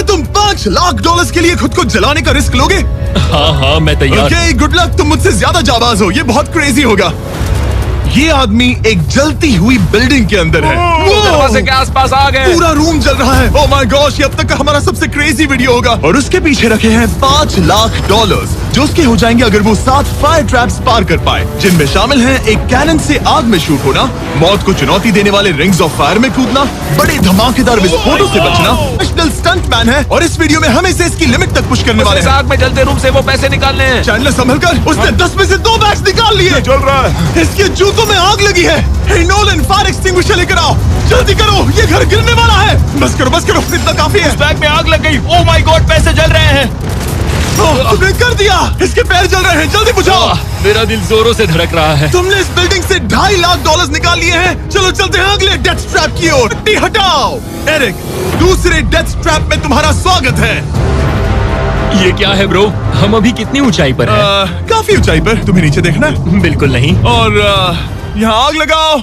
तुम $5 लाख के लिए खुद को जलाने का रिस्क लोगे? हाँ मैं तैयार। Okay, good luck. तुम मुझसे ज्यादा जाबाज हो, ये बहुत क्रेजी होगा। ये आदमी एक जलती हुई बिल्डिंग के अंदर है। दरवाजे के आसपास आ गए। पूरा रूम जल रहा है। ओह माय गॉश, ये अब तक का हमारा सबसे क्रेजी वीडियो होगा। और उसके पीछे रखे हैं $5 लाख जो उसके हो जाएंगे अगर वो 7 फायर ट्रैप्स पार कर पाए, जिनमें शामिल हैं एक कैनन से आग में शूट होना, मौत को चुनौती देने वाले रिंग्स ऑफ फायर में कूदना, बड़े धमाकेदार विस्फोटों से बचना। प्रोफेशनल स्टंटमैन है और इस वीडियो में हम इसे इसकी लिमिट तक पुश करने वाले हैं। आग में जलते रूम से वो पैसे निकालने हैं। चैंडलर संभल कर, उसने 10 में से 2 बैग्स निकाल लिए। चल रहा है। इसके जूतों में आग लगी है। हे नोलन, फायर एक्सटिंग्विशर लेकर आओ, जल्दी करो, ये घर गिरने वाला है। बस करो, इतना काफी है। इस बैग में आग लग गई। ओह माय गॉड, पैसे जल रहे हैं। तुमने कर दिया, इसके पैर जल रहे हैं, जल्दी बुझाओ। मेरा दिल जोरों से धड़क रहा है। तुमने इस बिल्डिंग से $2.5 लाख निकाल लिए हैं। चलो चलते हैं अगले डेथ ट्रैप की ओर। मिट्टी हटाओ। एरिक, दूसरे डेथ ट्रैप में तुम्हारा स्वागत है। ये क्या है ब्रो? हम अभी कितनी ऊंचाई पर हैं? काफी ऊंचाई पर। तुम्हें नीचे देखना है? बिल्कुल नहीं। और यहाँ आग लगाओ।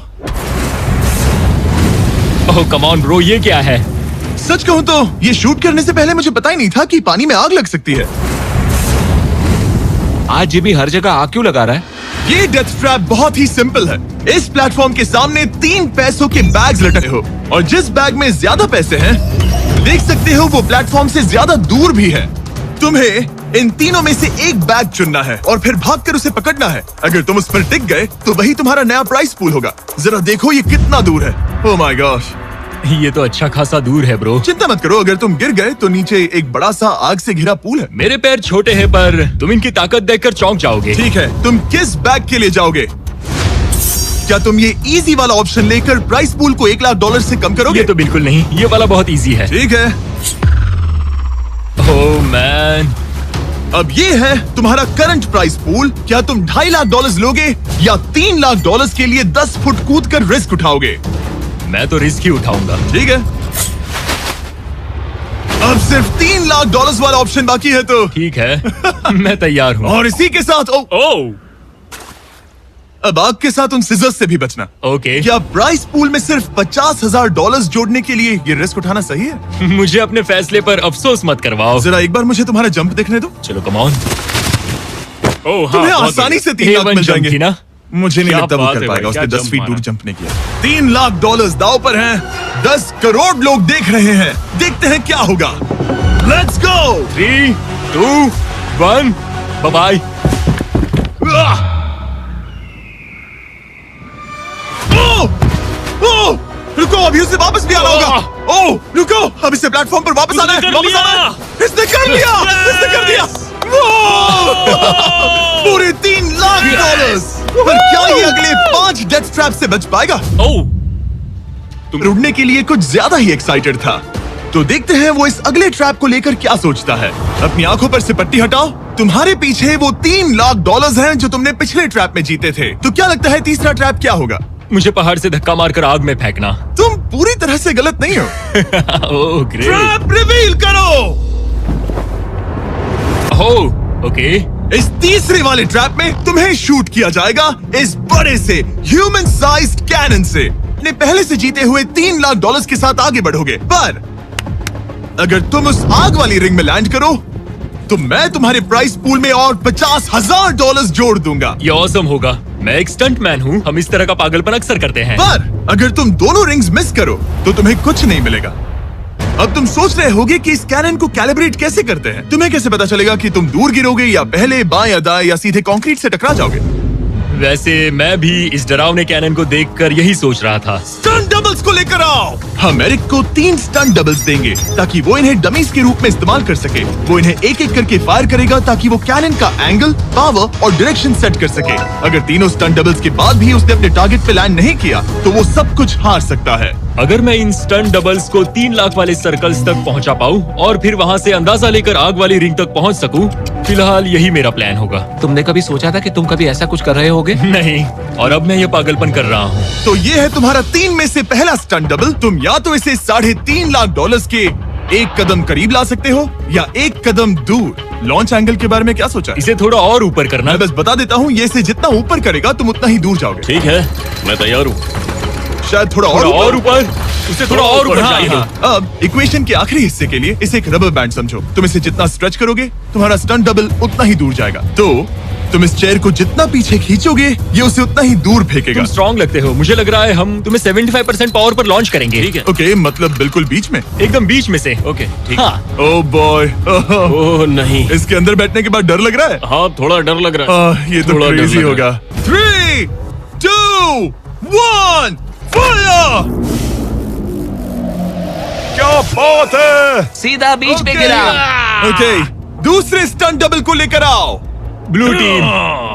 ओह कम ऑन ब्रो, ये क्या है? सच कहूँ तो ये शूट करने से पहले मुझे पता ही नहीं था कि पानी में आग लग सकती है। आज ये भी हर जगह आग क्यों लगा रहा है? ये डेथ ट्रैप बहुत ही सिंपल है। इस प्लेटफॉर्म के सामने 3 पैसों के बैग्स लटके हो और जिस बैग में ज्यादा पैसे हैं, देख सकते हो वो प्लेटफॉर्म से ज्यादा दूर भी है। तुम्हें इन तीनों में से एक बैग चुनना है और फिर भागकर उसे पकड़ना है। अगर तुम उस पर टिक गए तो वही तुम्हारा नया प्राइस पूल होगा। जरा देखो ये कितना दूर है। ओह माय गॉश, ये तो अच्छा खासा दूर है ब्रो। चिंता मत करो, अगर तुम गिर गए तो नीचे एक बड़ा सा आग से घिरा पूल है। मेरे पैर छोटे हैं पर तुम इनकी ताकत देखकर चौंक जाओगे। ठीक है, तुम किस बैग के लिए जाओगे? क्या तुम ये इजी वाला ऑप्शन लेकर प्राइस पूल को $1 लाख से कम करोगे? ये तो बिल्कुल नहीं, ये वाला बहुत इजी है। ठीक है। ओह मैन, अब ये है तुम्हारा करंट प्राइस पूल। क्या तुम $2.5 लाख लोगे या $3 लाख के लिए 10 फुट कूद कर रिस्क उठाओगे? मैं तो रिस्क ही उठाऊंगा। ठीक है, अब सिर्फ $3 लाख वाला ऑप्शन बाकी है तो ठीक है मैं तैयार हूँ। और इसी के साथ ओह अब आग के साथ उन सिजर्स से भी बचना। ओके। क्या प्राइस पूल में सिर्फ $50,000 जोड़ने के लिए ये रिस्क उठाना सही है? मुझे अपने फैसले पर अफसोस मत करवाओ। जरा एक बार मुझे तुम्हारा जंप देखने दो। चलो कम ऑन। ओह तुम्हें आसानी से 3 लाख मिल जाएंगे ना? मुझे नहीं क्या लगता वो बात कर है पाएगा। भाई, उसने क्या 10 जंप फीट दूर मारा। जंप नहीं किया। $3 लाख दाव पर हैं। 10 करोड़ लोग देख रहे हैं। देखते हैं क्या होगा। Let's go. 3, 2, 1, बाय। रुको, अभी उसे वापस भी आना होगा। ओह रुको, अब इसे प्लेटफॉर्म पर वापस आना है। वापस आना है। इसने कर लिया। इसने कर दिया। पूरे $3 लाख। पर क्या ये अगले 5 डेथ ट्रैप से बच पाएगा? ओह, तुम रुकने के लिए कुछ ज्यादा ही एक्साइटेड था। तो देखते हैं वो इस अगले ट्रैप को लेकर क्या सोचता है। अपनी आंखों पर से पट्टी हटाओ। तुम्हारे पीछे वो $3 लाख हैं जो तुमने पिछले ट्रैप में जीते थे। तो क्या लगता है तीसरा ट्रैप क्या होगा? मुझे पहाड़ से धक्का मारकर आग में फेंकना। तुम पूरी तरह से गलत नहीं हो। Oh great. ट्रैप रिवील करो। Oh okay. इस तीसरे वाले ट्रैप में तुम्हें शूट किया जाएगा इस बड़े से ह्यूमन साइज्ड कैनन से। अपने पहले से जीते हुए $3 लाख के साथ आगे बढ़ोगे, पर अगर तुम उस आग वाली रिंग में लैंड करो तो मैं तुम्हारे प्राइस पूल में और $50,000 जोड़ दूंगा। ये ऑसम होगा। मैं एक स्टंटमैन हूँ, हम इस तरह का पागलपन अक्सर करते हैं। पर अगर तुम दोनों रिंग्स मिस करो तो तुम्हें कुछ नहीं मिलेगा। अब तुम सोच रहे होगे कि इस कैनन को कैलिब्रेट कैसे करते हैं। तुम्हें कैसे पता चलेगा कि तुम दूर गिरोगे या पहले बाएं या दाएं या सीधे कंक्रीट से टकरा जाओगे? वैसे मैं भी इस डरावने कैनन को देखकर यही सोच रहा था। स्टंट डबल्स को लेकर आओ। हम एरिक को 3 स्टंट डबल्स देंगे ताकि वो इन्हें डमीज के रूप में इस्तेमाल कर सके। वो इन्हें एक एक करके फायर करेगा ताकि वो कैनन का एंगल, पावर और डायरेक्शन सेट कर सके। अगर तीनों स्टंट डबल्स के बाद भी उसने अपने टारगेट पे लैंड नहीं किया तो वो सब कुछ हार सकता है। अगर मैं इन स्टंट डबल्स को 3 लाख वाले सर्कल्स तक पहुंचा पाऊं और फिर वहां से अंदाजा लेकर आग वाली रिंग तक पहुंच सकूं, फिलहाल यही मेरा प्लान होगा। तुमने कभी सोचा था कि तुम कभी ऐसा कुछ कर रहे होगे? नहीं, और अब मैं ये पागलपन कर रहा हूँ। तो ये है तुम्हारा 3 में से पहला स्टंट डबल। तुम या तो इसे $3.5 लाख के एक कदम करीब ला सकते हो या एक कदम दूर। लॉन्च एंगल के बारे में क्या सोचा? इसे थोड़ा और ऊपर करना। मैं बस बता देता हूँ, ये इसे जितना ऊपर करेगा तुम उतना ही दूर जाओगे। ठीक है, मैं तैयार हूँ। शायद थोड़ा थोड़ा और और ऊपर, उसे थोड़ा और ऊपर हाँ, चाहिए। हाँ। अब इक्वेशन के आखिरी हिस्से के लिए इसे एक रबर बैंड समझो। तुम इसे जितना स्ट्रेच करोगे तुम्हारा स्टंट डबल उतना ही दूर जाएगा। तो तुम इस चेयर को जितना पीछे खींचोगे ये उसे उतना ही दूर फेंकेगा। तुम स्ट्रॉन्ग लगते हो। मुझे लग रहा है हम तुम्हें 75% पावर पर लॉन्च करेंगे। ठीक है। ओके, मतलब बिल्कुल बीच में। एकदम बीच में से। ओके, ठीक। हाँ, ओह बॉय, ओह नहीं। इसके अंदर बैठने के बाद डर लग रहा है। हाँ, थोड़ा डर लग रहा है। ये तो थोड़ा डर क्रेजी लग होगा। रहा 3, 2, 1, फायर! क्या बात है। सीधा बीच में गिरा। ओके, दूसरे स्टंट डबल को लेकर आओ। Blue team.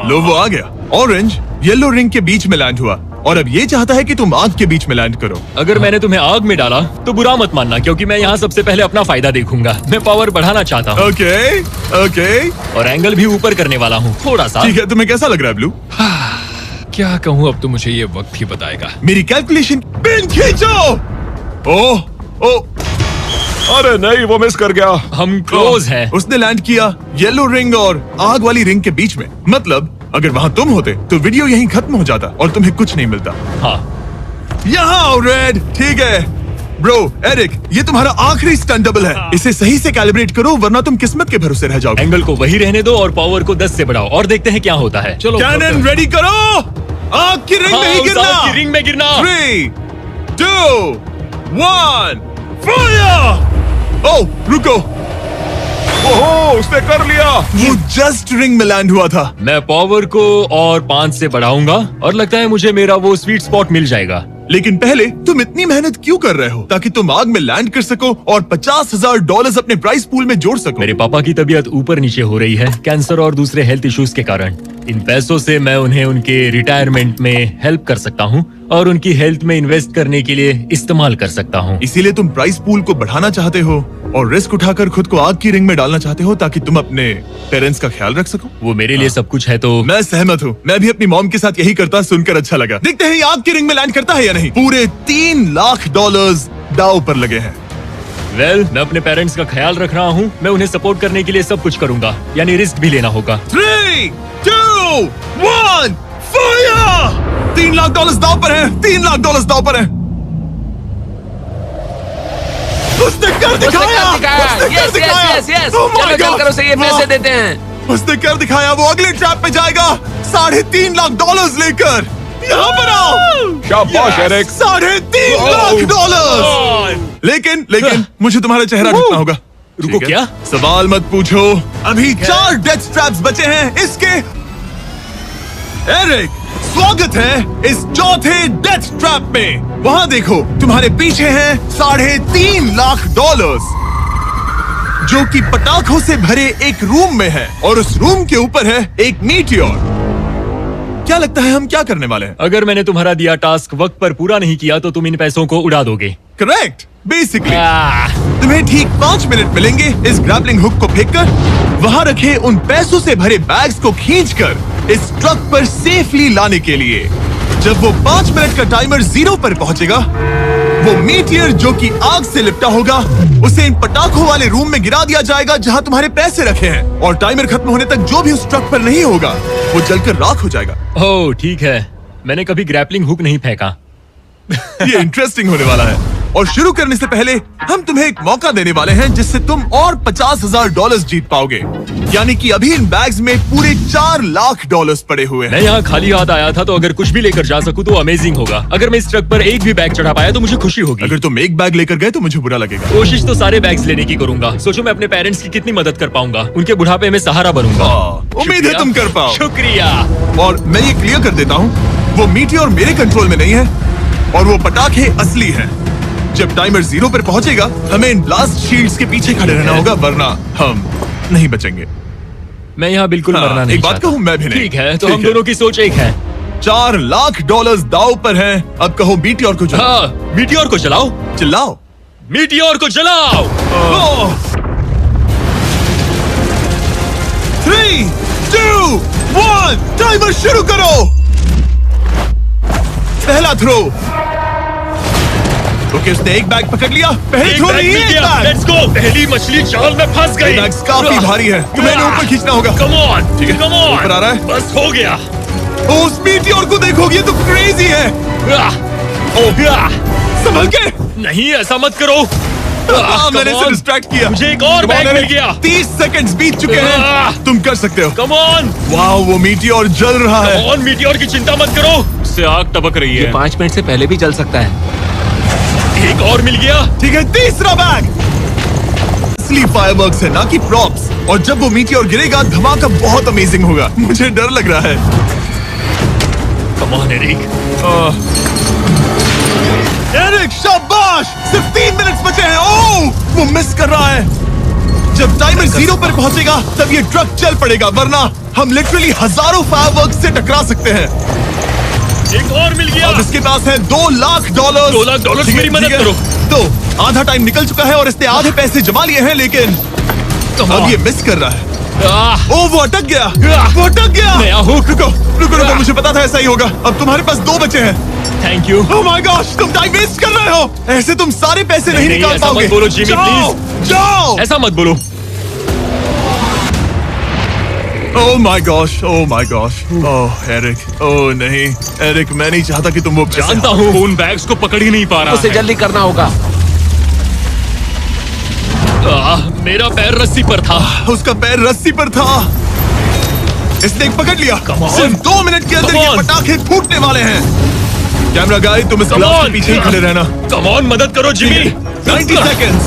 लो वो आ गया। ऑरेंज येलो रिंग के बीच में लैंड हुआ और अब ये चाहता है कि तुम आग के बीच में लैंड करो। अगर मैंने तुम्हें आग में डाला तो बुरा मत मानना, क्योंकि मैं यहाँ सबसे पहले अपना फायदा देखूंगा। मैं पावर बढ़ाना चाहता हूँ ओके ओके, और एंगल भी ऊपर करने वाला हूँ थोड़ा सा। ठीक है। तुम्हें कैसा लग रहा है ब्लू? क्या कहूँ, अब तो मुझे ये वक्त ही बताएगा। मेरी कैलकुलेशन पिन खींचो। ओह ओह, अरे नहीं, वो मिस कर गया। हम क्लोज हैं। उसने लैंड किया येलो रिंग और आग वाली रिंग के बीच में। मतलब अगर वहाँ तुम होते तो वीडियो यहीं खत्म हो जाता और तुम्हें कुछ नहीं मिलता। हाँ, यहाँ आओ रेड। ठीक है ब्रो, एरिक ये तुम्हारा आखिरी स्टंट डबल है। इसे सही से कैलिब्रेट करो वरना तुम किस्मत के भरोसे रह जाओगे। एंगल को वही रहने दो और पावर को 10 से बढ़ाओ और देखते हैं क्या होता है। चलो, कैनन रेडी करो। आग की रिंग में ही उस गिरना। आग की रिंग में गिरना। 3, 2, 1, फायर! ओह रुको, ओहो, उसने कर लिया। वो जस्ट रिंग में लैंड हुआ था। मैं पावर को और 5 से बढ़ाऊंगा और लगता है मुझे मेरा वो स्वीट स्पॉट मिल जाएगा। लेकिन पहले तुम इतनी मेहनत क्यों कर रहे हो? ताकि तुम आग में लैंड कर सको और $50,000 अपने प्राइस पूल में जोड़ सको। मेरे पापा की तबीयत ऊपर नीचे हो रही है, कैंसर और दूसरे हेल्थ इश्यूज के कारण। इन पैसों से मैं उन्हें उनके रिटायरमेंट में हेल्प कर सकता हूँ और उनकी हेल्थ में इन्वेस्ट करने के लिए इस्तेमाल कर सकता हूँ। इसीलिए तुम प्राइस पूल को बढ़ाना चाहते हो और रिस्क उठाकर खुद को आग की रिंग में डालना चाहते हो ताकि तुम अपने पेरेंट्स का ख्याल रख सको। वो मेरे लिए सब कुछ है तो मैं सहमत हूँ। मैं भी अपनी मॉम के साथ यही करता, सुनकर अच्छा लगा। देखते हैं ये आग की रिंग में लैंड करता है या नहीं। पूरे $3 लाख दांव पर लगे हैं। मैं अपने पेरेंट्स का ख्याल रख रहा हूँ। मैं उन्हें सपोर्ट करने के लिए सब कुछ करूंगा, यानी रिस्क भी लेना होगा। 3, 2, 1, फायर! $3 लाख दांव पर है। $3 लाख दांव पर है। उसने कर दिखाया। उसने कर दिखाया। Oh my चलो God! करो से ये पैसे देते हैं। उसने कर दिखाया। वो अगले ट्रैप पे जाएगा $3.5 लाख लेकर। यहाँ पर आओ। शाबाश एरिक। $3.5 लाख। लेकिन मुझे तुम्हारा चेहरा ढूंढना होगा। रुको, ठीक है? क्या? सवाल मत पूछो। अभी 4 डेथ ट्रैप्स बचे हैं इसके। एरिक, स्वागत है इस चौथे डेथ ट्रैप में। वहाँ देखो, तुम्हारे पीछे है $3.5 लाख, जो कि पटाखों से भरे एक रूम में है और उस रूम के ऊपर है एक मीटियोर। क्या लगता है हम क्या करने वाले हैं? अगर मैंने तुम्हारा दिया टास्क वक्त पर पूरा नहीं किया तो तुम इन पैसों को उड़ा दोगे। करेक्ट। बेसिकली आह, तुम्हें ठीक 5 मिनट मिलेंगे इस ग्रैपलिंग हुक को फेंककर वहां रखे उन पैसों से भरे बैग्स को खींचकर इस ट्रक पर सेफली लाने के लिए। जब वो 5 मिनट का टाइमर 0 पर पहुंचेगा, वो मीटियर जो कि आग से लिपटा होगा उसे इन पटाखों वाले रूम में गिरा दिया जाएगा जहां तुम्हारे पैसे रखे हैं। और टाइमर खत्म होने तक जो भी उस ट्रक पर नहीं होगा वो जलकर राख हो जाएगा। ओह ठीक है, मैंने कभी ग्रैपलिंग हुक नहीं फेंका। ये इंटरेस्टिंग होने वाला है। और शुरू करने से पहले हम तुम्हें एक मौका देने वाले हैं जिससे तुम और $50,000 जीत पाओगे। यानी कि अभी इन बैग्स में पूरे $4 लाख पड़े हुए हैं। मैं यहाँ खाली हाथ आया था, तो अगर कुछ भी लेकर जा सकूं तो अमेजिंग होगा। अगर मैं इस ट्रक पर एक भी बैग चढ़ा पाया तो मुझे खुशी होगी। अगर तुम एक बैग लेकर गए तो मुझे बुरा लगेगा। कोशिश तो सारे बैग्स लेने की करूंगा। सोचो मैं अपने पेरेंट्स की कितनी मदद कर पाऊंगा। उनके बुढ़ापे में सहारा बनूंगा। उम्मीद है शुक्रिया। तुम कर पाओ। शुक्रिया। और मैं ये क्लियर कर देता हूँ, वो मीटियोर मेरे कंट्रोल में नहीं है और वो पटाखे असली हैं। जब टाइमर 0 पर पहुंचेगा हमें इन ब्लास्ट शील्ड्स के पीछे खड़े रहना होगा, वरना हम नहीं बचेंगे। मैं यहाँ बिल्कुल हाँ, मरना नहीं एक बात चाहता। कहूँ, मैं भी नहीं। ठीक है, तो ठीक हम है। दोनों की सोच एक है। $4 लाख दाव पर है। अब कहो मीटियोर को जलाओ। हाँ, मीटियोर को चलाओ। चिल्लाओ। मीटियोर को जलाओ। 3, 2, 1, टाइमर शुरू करो। पहला थ्रो। ओके, उसने एक बैग पकड़ लिया। पहले एक थ्रो बैग नहीं, मिल एक गया। बैग। Let's go. पहली मछली जाल में फंस गई। बैग्स काफी भारी है, तुम्हें इन्हें ऊपर खींचना होगा। कम ऑन, ठीक है, कम ऑन। ऊपर आ रहा है। बस हो गया। उस मीटियोर को देखोगे, ये तो क्रेजी है। संभल के। नहीं, ऐसा मत करो। मैंने इसे डिस्ट्रैक्ट किया। मुझे एक और बैग मिल गया। 30 सेकंड्स बीत चुके हैं। तुम कर सकते हो। Come on. वाह, वो मीटियोर जल रहा है। कम ऑन, मीटियोर की चिंता मत करो। इससे आग टपक रही है। 5 मिनट से पहले भी जल सकता है। एक और मिल गया। ठीक है, तीसरा बैग। असली फायरवर्क्स है, ना कि प्रॉप्स। और जब वो मीटियोर गिरेगा, धमाका बहुत अमेजिंग होगा। मुझे डर लग रहा है। Come on Eric. एरिक, शाबाश! सिर्फ 3 मिनट बचे हैं। ओह, वो मिस कर रहा है। जब टाइमर 0 पर पहुंचेगा, तब ये ट्रक चल पड़ेगा, वरना हम लिटरली हजारों फायरवर्क्स से टकरा सकते हैं। एक और मिल गया। अब इसके पास है $2 लाख। $2 लाख, मेरी मदद करो। तो आधा टाइम निकल चुका है और इसने आधे पैसे जमा लिए हैं, लेकिन अब ये मिस कर रहा है। ओह, वो अटक गया। वो अटक गया। नया हुक। रुको रुको रुको, मुझे पता था ऐसा ही होगा। अब तुम्हारे पास 2 बचे हैं। Thank you. Oh my gosh, तुम टाइम वेस्ट कर रहे हो। ऐसे तुम सारे पैसे नहीं निकाल ऐसा पाओगे। मत बोलो जिमी, जाओ, प्लीज। जाओ। ऐसा मत बोलो। Oh my gosh, oh my gosh. Oh Eric, oh नहीं एरिक, मैं नहीं चाहता कि तुम वो पैसे जानता हूँ, उन बैग्स को पकड़ ही नहीं पा रहा उसे है। जल्दी करना होगा। मेरा पैर रस्सी पर था। उसका पैर रस्सी पर था। इसने एक पकड़ लिया। Come on. सिर्फ 2 मिनट के अंदर Come ये on. पटाखे फूटने वाले हैं। कैमरा गाय, तुम इस Come ग्लास के on. पीछे ही खड़े रहना। कम ऑन, मदद करो जिमी। 90 सेकेंड्स।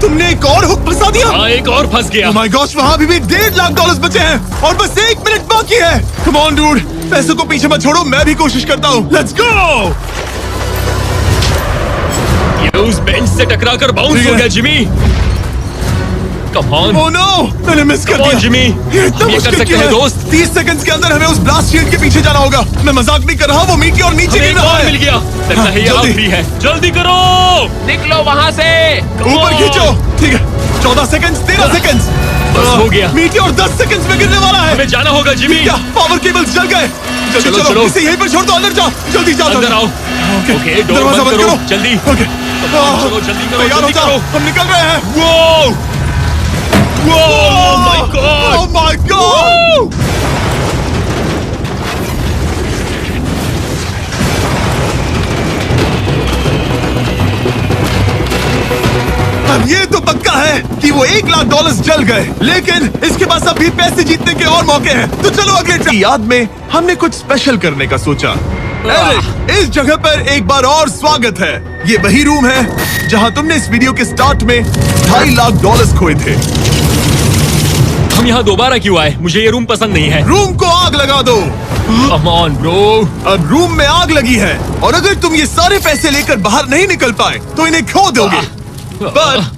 तुमने एक और हुक फंसा दिया। हाँ, एक और फंस गया। Oh my gosh, वहाँ अभी भी $1.5 लाख बचे हैं और बस 1 मिनट बाकी है। Come on, dude, पैसों को पीछे मत छोड़ो, मैं भी कोशिश करता हूँ। Let's go! ये उस बेंच से टकराकर बाउंस ठीक हो है। गया Jimmy. Come on. Oh no, मैंने मिस कर Come on, दिया। जिमी। ये इतना हम ये कर मुश्किल सकते क्यों हैं, है? दोस्त। 30 सेकंड्स के अंदर हमें उस ब्लास्ट शील्ड के पीछे जाना होगा। मैं मजाक नहीं कर रहा, वो मीटी और नीचे हमें गिर एक रहा और है। मिल गया। लगता है ये जल्दी। आखिरी है। जल्दी करो। निकलो वहाँ से। Come ऊपर on. खींचो। ठीक है, 14 सेकंड्स, 13 सेकंड्स। बस हो गया। मीटी और 10 सेकंड्स में गिरने वाला है। हमें जाना होगा जिमी। क्या पावर केबल्स जल गए? जल्दी चलो, चलो, चलो। इसे यहीं पर छोड़ दो, अंदर जाओ। जल्दी जाओ, अंदर आओ। ओके, ओके, डोर दरवाजा बंद बंद करो। करो। जल्दी। ओके, चलो, जल्दी करो, तैयार हो जल्दी जाओ, करो। हम निकल रहे हैं। Whoa! Oh my God! Oh my God! अब ये तो पक्का है कि वो $1 लाख जल गए, लेकिन इसके पास अभी पैसे जीतने के और मौके हैं। तो चलो अगले ट्रिप की याद में हमने कुछ स्पेशल करने का सोचा। एरिक, इस जगह पर एक बार और स्वागत है। ये वही रूम है जहां तुमने इस वीडियो के स्टार्ट में $2.5 लाख खोए थे। हम यहाँ दोबारा क्यों आए? मुझे ये रूम पसंद नहीं है। रूम को आग लगा दो। Come on, bro. अब रूम में आग लगी है और अगर तुम ये सारे पैसे लेकर बाहर नहीं निकल पाए तो इन्हें खो दोगे। पर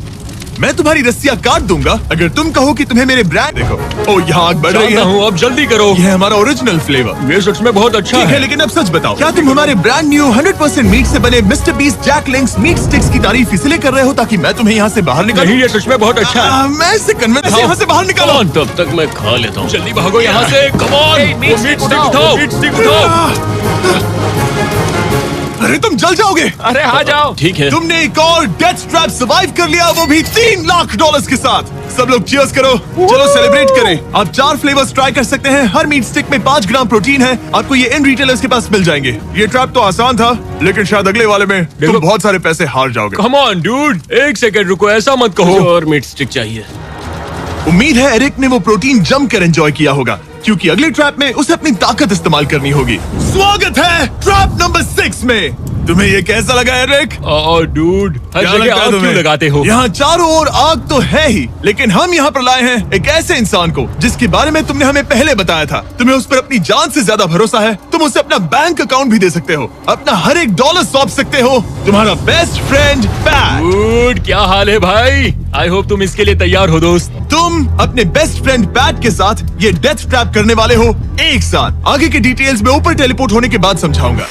मैं तुम्हारी रस्सियां काट दूंगा अगर तुम कहो कि तुम्हें मेरे ब्रांड देखो। ओ, यहाँ आग बढ़ रही जानता है। हूँ, अब जल्दी करो। यह है हमारा ओरिजिनल फ्लेवर। ये सच में बहुत अच्छा ठीक है, है। लेकिन अब सच बताओ, क्या तुम हमारे ब्रांड न्यू 100% मीट से बने Mister Beast Jack Link's meat sticks की तारीफ इसलिए कर रहे हो ताकि मैं तुम्हें यहाँ से बाहर निकालूं? नहीं, ये सच में बहुत अच्छा है। मैं इसे कन्विंस यहाँ से बाहर निकालो। Come on, तब तक मैं खा लेता हूँ। जल्दी भागो यहाँ से। Come on, Hey, meat वो मीट stick स्टिक उठाओ। उठाओ। मीट स्टिक उठाओ। अरे तुम जल जाओगे। अरे आ जाओ। ठीक है। तुमने एक और डेथ ट्रैप सर्वाइव कर लिया, वो भी $3 लाख के साथ। सब लोग चीयर्स करो। चलो सेलिब्रेट करें। आप 4 फ्लेवर्स ट्राई कर सकते हैं। हर मीट स्टिक में 5 ग्राम प्रोटीन है। आपको ये इन रिटेलर्स के पास मिल जाएंगे। ये ट्रैप तो आसान था, लेकिन शायद अगले वाले में तुम बहुत सारे पैसे हार जाओगे। Come on, dude. एक सेकंड रुको, ऐसा मत कहो। और मीट स्टिक चाहिए। उम्मीद है एरिक ने वो प्रोटीन जमकर एंजॉय किया होगा, क्योंकि अगले ट्रैप में उसे अपनी ताकत इस्तेमाल करनी होगी। स्वागत है ट्रैप नंबर 6 में। तुम्हें ये कैसा लगा एरिक? डूड, हर क्या जगह लगता है आग तुम्हें? क्यों लगाते हो? यहाँ चारों ओर आग तो है ही, लेकिन हम यहाँ पर लाए हैं एक ऐसे इंसान को जिसके बारे में तुमने हमें पहले बताया था। तुम्हें उस पर अपनी जान से ज्यादा भरोसा है। तुम उसे अपना बैंक अकाउंट भी दे सकते हो, अपना हर एक डॉलर सौंप सकते हो। तुम्हारा बेस्ट फ्रेंड पैट। डूड, क्या हाल है भाई? आई होप तुम इसके लिए तैयार हो दोस्त। तुम अपने बेस्ट फ्रेंड पैट के साथ ये डेथ ट्रैप करने वाले हो एक साथ। आगे की डिटेल्स में ऊपर टेलीपोर्ट होने के बाद समझाऊंगा।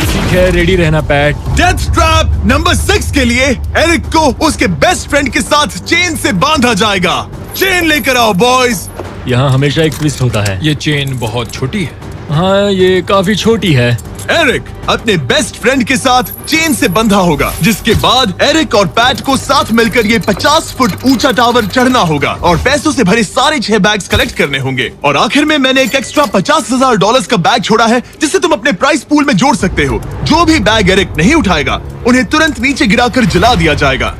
ठीक है, रेडी रहना पैट। डेथ ट्रैप नंबर 6 के लिए एरिक को उसके बेस्ट फ्रेंड के साथ चेन से बांधा जाएगा। चेन लेकर आओ बॉयज। यहाँ हमेशा एक ट्विस्ट होता है। ये चेन बहुत छोटी है। हाँ, ये काफी छोटी है। एरिक अपने बेस्ट फ्रेंड के साथ चेन से बंधा होगा, जिसके बाद एरिक और पैट को साथ मिलकर ये 50 फुट ऊंचा टावर चढ़ना होगा और पैसों से भरे सारे 6 बैग्स कलेक्ट करने होंगे। और आखिर में मैंने एक एक्स्ट्रा $50,000 का बैग छोड़ा है, जिसे तुम अपने प्राइस पूल में जोड़ सकते हो। जो भी बैग एरिक नहीं उठाएगा उन्हें तुरंत नीचे गिराकर जला दिया जाएगा।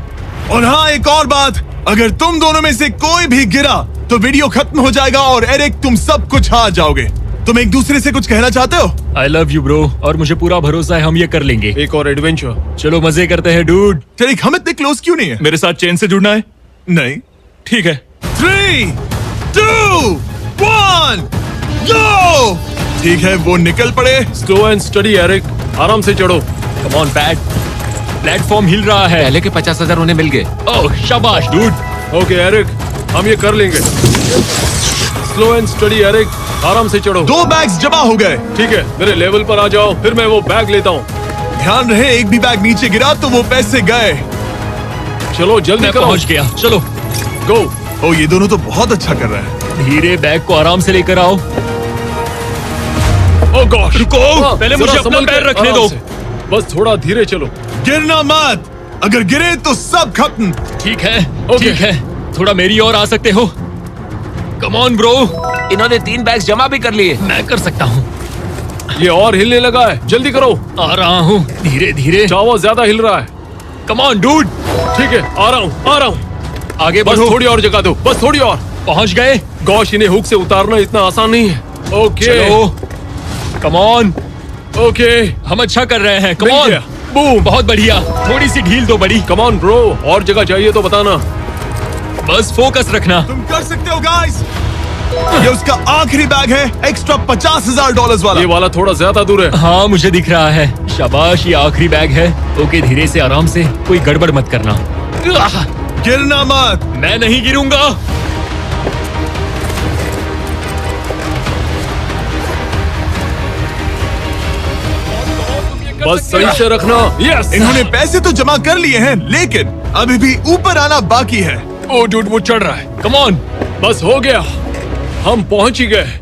और हाँ, एक और बात, अगर तुम दोनों में से कोई भी गिरा तो वीडियो खत्म हो जाएगा और एरिक तुम सब कुछ हार जाओगे। तुम एक दूसरे से कुछ कहना चाहते हो? आई लव यू ब्रो, और मुझे पूरा भरोसा है हम ये कर लेंगे। एक और एडवेंचर। चलो मजे करते हैं डूड। एरिक, हम इतने क्लोज क्यों नहीं है? मेरे साथ चेन से जुड़ना है? नहीं। ठीक है। 3, 2, 1, go! ठीक है, वो निकल पड़े। स्लो एंड स्टडी एरिक, आराम से चढ़ो। कम ऑन पैट, प्लेटफॉर्म हिल रहा है। पहले के 50,000 उन्हें मिल गए। ओह शाबाश डूड। ओके एरिक, हम ये कर लेंगे। स्लो एंड स्टडी एरिक, आराम से चढ़ो। 2 बैग्स जमा हो गए। ठीक है, मेरे लेवल पर आ जाओ, फिर मैं वो बैग लेता हूँ। ध्यान रहे, एक भी बैग नीचे गिरा तो वो पैसे गए। चलो जल्दी मैं करो। पहुंच गया, चलो। गो। ओ, ये दोनों तो बहुत अच्छा कर रहे हैं। धीरे बैग को आराम से लेकर आओ। ओह गॉश, रुको, पहले मुझे अपना पैर रखने दो। बस थोड़ा धीरे चलो। गिरना मत, अगर गिरे तो सब खत्म। ठीक है, ओके। ठीक है, थोड़ा मेरी ओर आ सकते हो? Come on bro. इन्होंने 3 बैग्स जमा भी कर लिए। मैं कर सकता हूँ। ये और हिलने लगा है, जल्दी करो। आ रहा हूँ, धीरे धीरे। चावा ज्यादा हिल रहा है। Come on dude. ठीक है, आ रहा हूँ, आ रहा हूँ। आगे बस बढ़ो। थोड़ी और जगह दो, बस थोड़ी और। पहुंच गए। गॉश, इन्हें हुक से उतारना इतना आसान नहीं है। ओके। चलो, कम ऑन। ओके, हम अच्छा कर रहे हैं। कम मिल ऑन। गया। बूम। बहुत बढ़िया, थोड़ी सी ढील दो बड़ी। कम ऑन ब्रो, और जगह चाहिए तो बताना। बस फोकस रखना। तुम कर सकते हो गाइस। ये उसका आखिरी बैग है, एक्स्ट्रा $50,000 वाला। ये वाला थोड़ा ज्यादा दूर है। हाँ मुझे दिख रहा है। शाबाश, ये आखिरी बैग है। ओके, धीरे से, आराम से, कोई गड़बड़ मत करना। गिरना मत। मैं नहीं गिरूंगा। बस सही से रखना। यस। इन्होंने पैसे तो जमा कर लिए हैं, लेकिन अभी भी ऊपर आना बाकी है। ओ डूड, वो चढ़ रहा है। Come on. बस हो गया, हम पहुंच ही गए।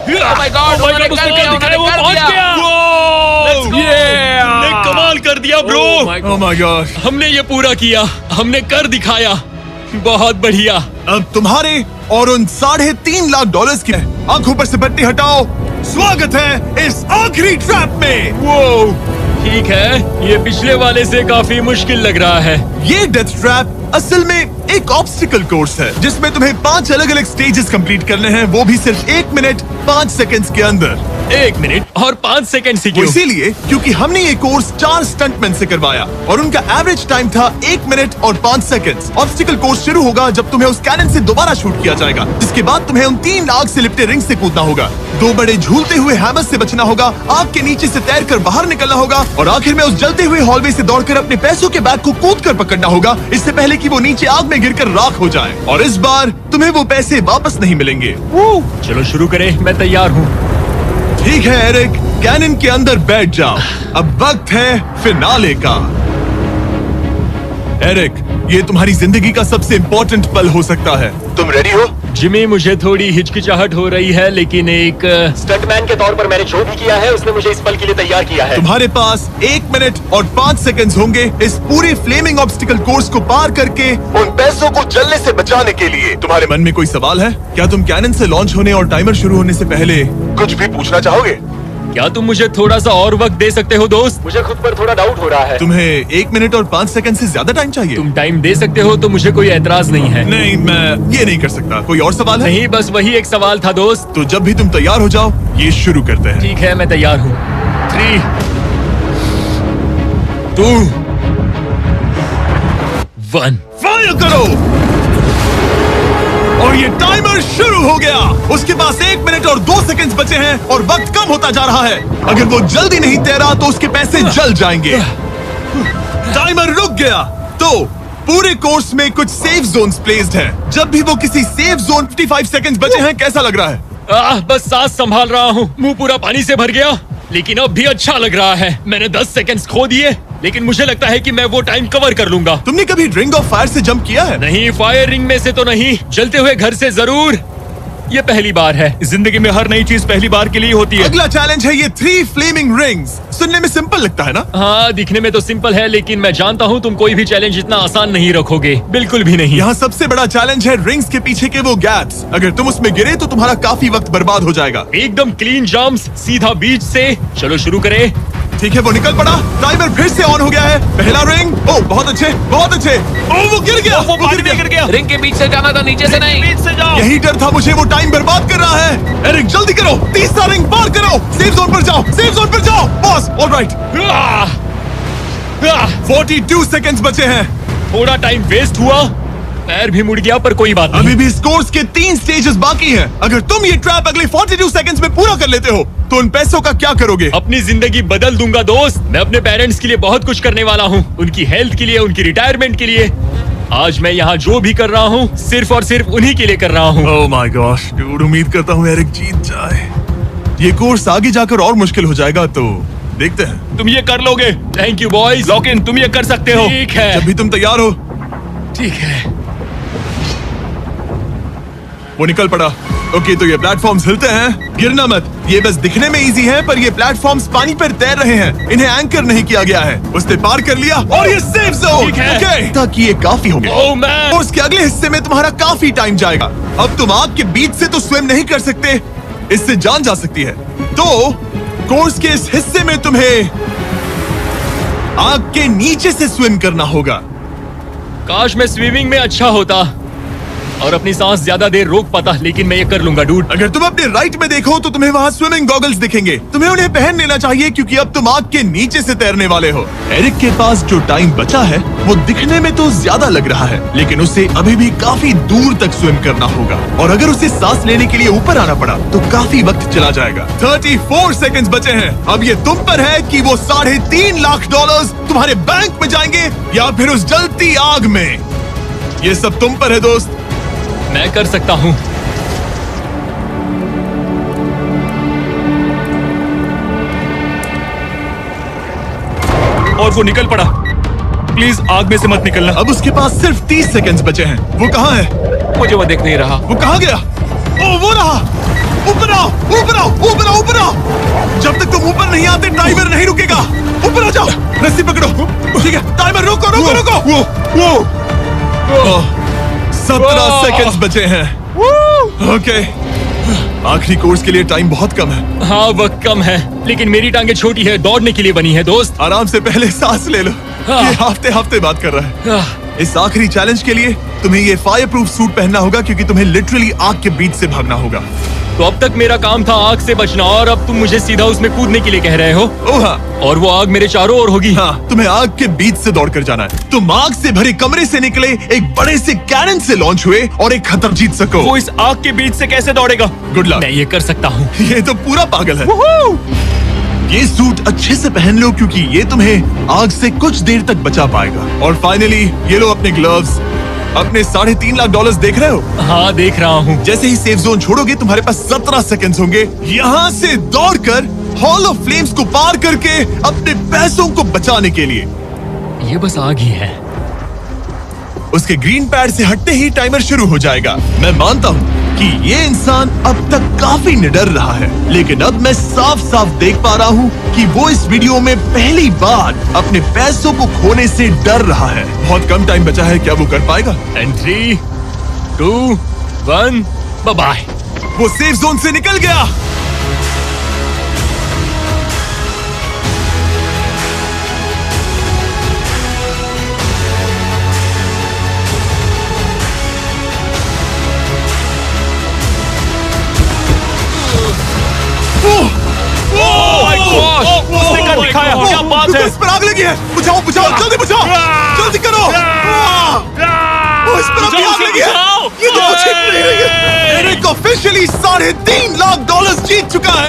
Oh my God, उन्होंने कर लिया, वो उन्होंने कर पहुंच दिया। गया। Yeah! हमने कमाल कर दिया bro. Oh my oh my God. हमने ये पूरा किया, हमने कर दिखाया। बहुत बढ़िया। अब तुम्हारे और उन $3.5 लाख की आंखों पर से पट्टी हटाओ। स्वागत है इस आखिरी ट्रैप में। वो ठीक है, ये पिछले वाले से काफी मुश्किल लग रहा है। ये डेथ ट्रैप असल में एक ऑब्स्टिकल कोर्स है, जिसमें तुम्हें 5 अलग अलग स्टेजेस कंप्लीट करने हैं, वो भी सिर्फ 1 मिनट 5 सेकंड्स के अंदर। 1 मिनट और 5 सेकंड से वो क्यों? इसीलिए क्योंकि हमने ये कोर्स 4 स्टंटमैन से करवाया और उनका एवरेज टाइम था 1 मिनट और 5 सेकंड्स। ऑब्स्टिकल कोर्स शुरू होगा जब तुम्हें उस कैनन से दोबारा शूट किया जाएगा, जिसके बाद तुम्हें उन 3 आग से लिपटे रिंग से कूदना होगा, 2 बड़े झूलते हुए हैमर से बचना होगा, आग के नीचे से तैरकर बाहर निकलना होगा और आखिर में उस जलते हुए हॉलवे से दौड़कर अपने पैसों के बैग को कूदकर पकड़ना होगा, इससे पहले कि वो नीचे आग में गिरकर राख हो जाए। और इस बार तुम्हें वो पैसे वापस नहीं मिलेंगे। चलो शुरू करें, मैं तैयार हूँ। ठीक है एरिक, कैनन के अंदर बैठ जाओ। अब वक्त है फिनाले का। एरिक, ये तुम्हारी जिंदगी का सबसे इम्पोर्टेंट पल हो सकता है। तुम रेडी हो? जिमी, मुझे थोड़ी हिचकिचाहट हो रही है, लेकिन एक स्टंटमैन के तौर पर मैंने जो भी किया है उसने मुझे इस पल के लिए तैयार किया है। तुम्हारे पास 1 मिनट और 5 सेकंड्स होंगे इस पूरे फ्लेमिंग ऑब्स्टिकल कोर्स को पार करके उन पैसों को जलने से बचाने के लिए। तुम्हारे मन में कोई सवाल है? क्या तुम कैनन से लॉन्च होने और टाइमर शुरू होने से पहले कुछ भी पूछना चाहोगे? क्या तुम मुझे थोड़ा सा और वक्त दे सकते हो दोस्त? मुझे खुद पर थोड़ा डाउट हो रहा है। तुम्हें 1 मिनट और 5 सेकंड से ज्यादा टाइम चाहिए? तुम टाइम दे सकते हो तो मुझे कोई एतराज नहीं है। नहीं, मैं ये नहीं कर सकता। कोई और सवाल है? नहीं, बस वही एक सवाल था दोस्त। तो जब भी तुम तैयार हो जाओ, ये शुरू करते हैं। ठीक है, मैं तैयार हूँ। 3, 2, 1। फायर करो! और ये टाइमर शुरू हो गया। उसके पास 1 मिनट और 2 सेकंड्स बचे हैं और वक्त कम होता जा रहा है। अगर वो जल्दी नहीं तैरा तो उसके पैसे जल जाएंगे। टाइमर रुक गया। तो पूरे कोर्स में कुछ सेफ जोन्स प्लेस्ड हैं। जब भी वो किसी सेफ जोन 55 सेकंड्स बचे हैं, कैसा लग रहा है? बस सांस संभाल रहा हूँ, मुंह पूरा पानी से भर गया, लेकिन अब भी अच्छा लग रहा है। मैंने 10 सेकंड्स खो दिए, लेकिन मुझे लगता है कि मैं वो टाइम कवर कर लूंगा। तुमने कभी रिंग ऑफ फायर से जंप किया है? नहीं, फायर रिंग में से तो नहीं, जलते हुए घर से जरूर। ये पहली बार है। जिंदगी में हर नई चीज पहली बार के लिए होती है। अगला चैलेंज है ये 3 फ्लेमिंग रिंग्स। सुनने में सिंपल लगता है ना? हाँ, दिखने में तो सिंपल है, लेकिन मैं जानता हूँ तुम कोई भी चैलेंज इतना आसान नहीं रखोगे। बिल्कुल भी नहीं। यहाँ सबसे बड़ा चैलेंज है रिंग्स के पीछे के वो गैप्स। अगर तुम उसमें गिरे तो तुम्हारा काफी वक्त बर्बाद हो जाएगा। एकदम क्लीन जंप्स, सीधा बीच से। चलो शुरू करें। ठीक है, वो निकल पड़ा। टाइमर फिर से ऑन हो गया है। पहला रिंग। ओ बहुत अच्छे, बहुत अच्छे। ओ वो गिर गया, वो गिर गया। रिंग के बीच से जाना था, नीचे से नहीं। बीच से जाओ। यही डर था मुझे, वो टाइम बर्बाद कर रहा है। एरिक जल्दी करो, तीसरा रिंग पार करो। सेफ जोन पर जाओ, सेफ जोन पर जाओ। Boss, alright. 42 सेकंड्स बचे हैं। थोड़ा टाइम वेस्ट हुआ, पैर भी मुड़ गया, पर कोई बात नहीं। अभी भी स्कोर्स के 3 स्टेजेस बाकी हैं। अगर तुम ये ट्रैप अगले 42 सेकंड्स में पूरा कर लेते हो तो उन पैसों का क्या करोगे? अपनी जिंदगी बदल दूंगा दोस्त। मैं अपने पेरेंट्स के लिए बहुत कुछ करने वाला हूँ, उनकी हेल्थ के लिए, उनकी रिटायरमेंट के लिए। आज मैं यहाँ जो भी कर रहा हूँ सिर्फ और सिर्फ उन्हीं के लिए कर रहा हूँ। ओह माय गॉश डूड, उम्मीद करता हूँ एरिक जीत जाए। ये कोर्स आगे जाकर और मुश्किल हो जाएगा, तो देखते हैं। तुम ये कर लोगे। Thank you boys. Lock in, तुम ये कर सकते हो। ठीक है, जब भी तुम तैयार हो। ठीक है। वो निकल पड़ा। ओके, तो ये प्लेटफॉर्म्स हिलते हैं। गिरना मत। ये बस दिखने में इजी है, पर ये प्लेटफॉर्म्स पानी पर तैर रहे हैं। इन्हें एंकर नहीं किया गया है। उसने पार कर लिया और ये सेफ जोन। ठीक है। ओके, ताकि ये काफी हो गया। Oh man. कोर्स के अगले हिस्से में तुम्हारा काफी टाइम जाएगा। अब तुम आग के बीच से तो स्विम नहीं कर सकते, इससे जान जा सकती है। तो कोर्स के इस हिस्से में तुम्हें आग के नीचे से स्विम करना होगा। काश मैं स्विमिंग में अच्छा होता और अपनी सांस ज्यादा देर रोक पाता, लेकिन मैं ये कर लूंगा डूड। अगर तुम अपने राइट में देखो तो तुम्हें वहाँ स्विमिंग गॉगल्स दिखेंगे। तुम्हें उन्हें पहन लेना चाहिए, क्योंकि अब तुम आग के नीचे से तैरने वाले हो। एरिक के पास जो टाइम बचा है वो दिखने में तो ज्यादा लग रहा है, लेकिन उसे अभी भी काफी दूर तक स्विम करना होगा। और अगर उसे सांस लेने के लिए ऊपर आना पड़ा तो काफी वक्त चला जाएगा। 34 सेकंड्स बचे हैं। अब ये तुम पर है कि वो $3.5 लाख तुम्हारे बैंक में जाएंगे या फिर उस जलती आग में। ये सब तुम पर है दोस्त। मैं कर सकता हूँ। और वो निकल पड़ा। प्लीज आग में से मत निकलना। अब उसके पास सिर्फ 30 सेकंड्स बचे हैं। वो कहाँ है? मुझे वो देख नहीं रहा। वो कहाँ गया? ओ वो रहा। ऊपर आओ, ऊपर आओ, ऊपर आओ, ऊपर आओ। जब तक तुम ऊपर नहीं आते टाइमर नहीं रुकेगा। ऊपर आ जाओ, रस्सी पकड़ो। ठीक है, टाइमर रोको, रोको, रोको। वो 17 सेकंड्स बचे हैं। ओके, आखिरी कोर्स के लिए टाइम बहुत कम है। हाँ, वक्त कम है, लेकिन मेरी टांगे छोटी है, दौड़ने के लिए बनी है दोस्त। आराम से पहले सांस ले लो। ये हफ्ते हफ्ते बात कर रहा है। इस आखिरी चैलेंज के लिए तुम्हें ये फायर प्रूफ सूट पहनना होगा, क्योंकि तुम्हें लिटरली आग के बीच से भागना होगा। तो अब तक मेरा काम था आग से बचना, और अब तुम मुझे सीधा उसमें कूदने के लिए कह रहे हो। ओह हाँ, और वो आग मेरे चारों ओर होगी। हाँ, तुम्हें आग के बीच से दौड़ कर जाना है। तुम आग से भरे कमरे से निकले, एक बड़े से कैनन से लॉन्च हुए और एक खत्म जीत सको। वो इस आग के बीच से कैसे दौड़ेगा? Good luck. मैं ये कर सकता हूँ। ये तो पूरा पागल है। ये सूट अच्छे से पहन लो, क्योंकि ये तुम्हें आग से कुछ देर तक बचा पाएगा। और फाइनली ये लो अपने ग्लव्स। अपने $3.5 लाख देख रहे हो? हाँ, देख रहा हूँ। जैसे ही सेफ जोन छोड़ोगे तुम्हारे पास 17 सेकंड्स होंगे यहाँ से दौड़कर हॉल ऑफ फ्लेम्स को पार करके अपने पैसों को बचाने के लिए। ये बस आग ही है। उसके ग्रीन पैड से हटते ही टाइमर शुरू हो जाएगा। मैं मानता हूँ कि ये इंसान अब तक काफी निडर रहा है, लेकिन अब मैं साफ साफ देख पा रहा हूँ कि वो इस वीडियो में पहली बार अपने पैसों को खोने से डर रहा है। बहुत कम टाइम बचा है, क्या वो कर पाएगा? 3, 2, 1, बाय बाय। वो सेफ जोन से निकल गया। उसने कर दिखाया। क्या बात है? इस पर आग लगी है। बुझाओ, बुझाओ, जल्दी बुझाओ, जल्दी करो। इस पर आग लगी है। ये तो कुछ नहीं है। एरिक ऑफिशियली $3.5 लाख जीत चुका है।